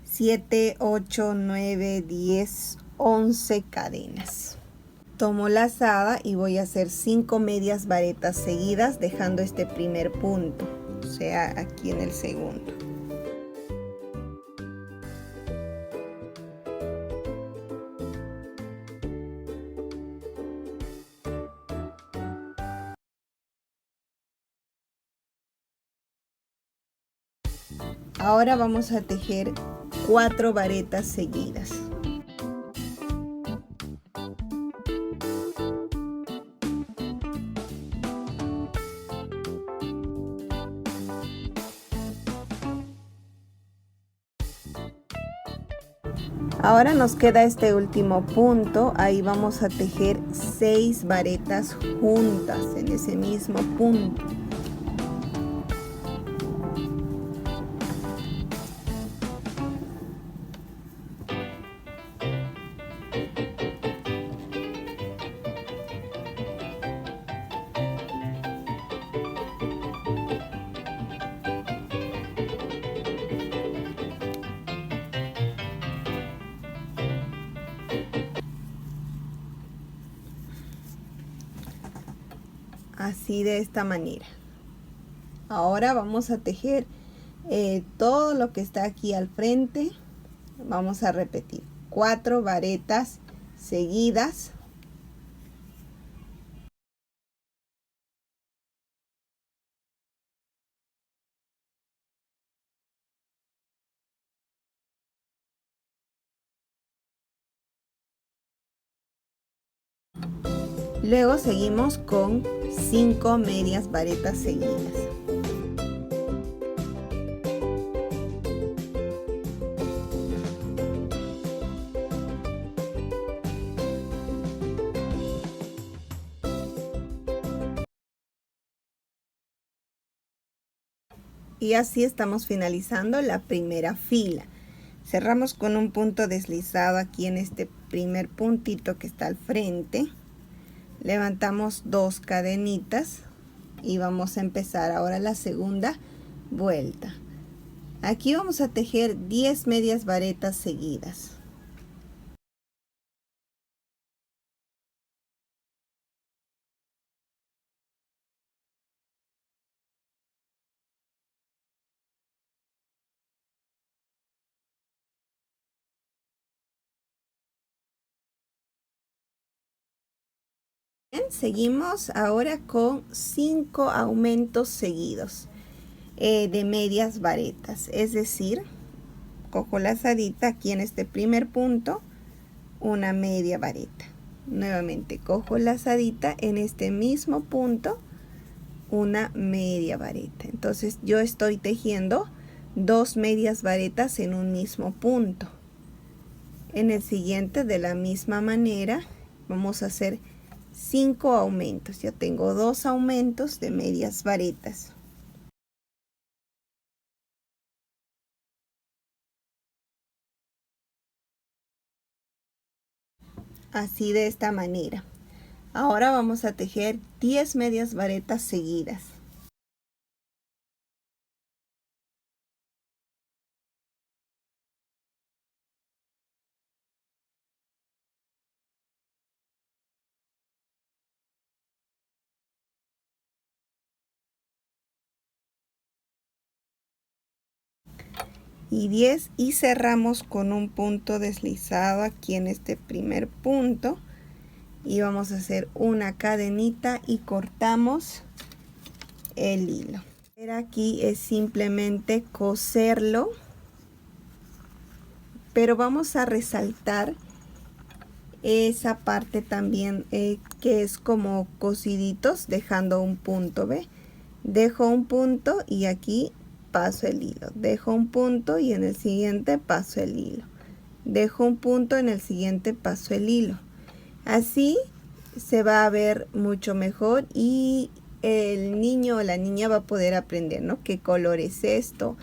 7, 8, 9, 10, 11 cadenas. Tomo la lazada y voy a hacer 5 medias varetas seguidas, dejando este primer punto, o sea, aquí en el segundo. Ahora vamos a tejer 4 varetas seguidas. Ahora nos queda este último punto, ahí vamos a tejer 6 varetas juntas en ese mismo punto. Así de esta manera. Ahora vamos a tejer todo lo que está aquí al frente. Vamos a repetir 4 varetas seguidas. Luego seguimos con 5 medias varetas seguidas. Y así estamos finalizando la primera fila. Cerramos con un punto deslizado aquí en este primer puntito que está al frente. Levantamos 2 cadenitas y vamos a empezar ahora la segunda vuelta. Aquí vamos a tejer 10 medias varetas seguidas. Seguimos ahora con 5 aumentos seguidos de medias varetas, es decir, cojo lazadita aquí en este primer punto, una media vareta, nuevamente cojo lazadita en este mismo punto, una media vareta. Entonces yo estoy tejiendo 2 medias varetas en un mismo punto. En el siguiente, de la misma manera, vamos a hacer 5 aumentos. Ya tengo 2 aumentos de medias varetas. Así, de esta manera. Ahora vamos a tejer 10 medias varetas seguidas. Y 10, y cerramos con un punto deslizado aquí en este primer punto, y vamos a hacer una cadenita y cortamos el hilo. Aquí es simplemente coserlo, pero vamos a resaltar esa parte también que es como cosiditos, dejando un punto, ¿ve? Dejo un punto y aquí paso el hilo, dejo un punto y en el siguiente paso el hilo, dejo un punto, en el siguiente paso el hilo. Así se va a ver mucho mejor y el niño o la niña va a poder aprender, ¿no? ¿Qué color es esto?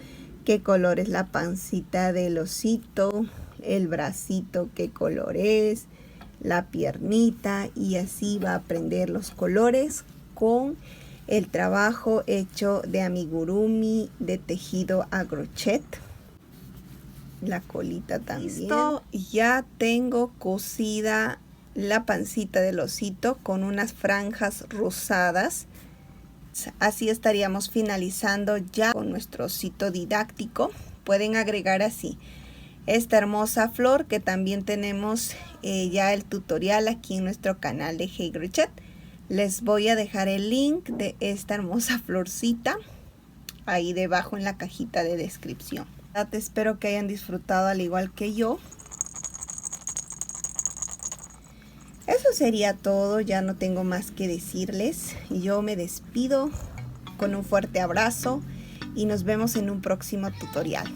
¿Qué color es la pancita del osito? El bracito, ¿qué color es? La piernita, y así va a aprender los colores con el trabajo hecho de amigurumi, de tejido a crochet. La colita también. Listo, ya tengo cosida la pancita del osito con unas franjas rosadas. Así estaríamos finalizando ya con nuestro osito didáctico. Pueden agregar así esta hermosa flor, que también tenemos ya el tutorial aquí en nuestro canal de Hey Crochet. Les voy a dejar el link de esta hermosa florcita ahí debajo en la cajita de descripción. Espero que hayan disfrutado al igual que yo. Eso sería todo, ya no tengo más que decirles. Yo me despido con un fuerte abrazo y nos vemos en un próximo tutorial.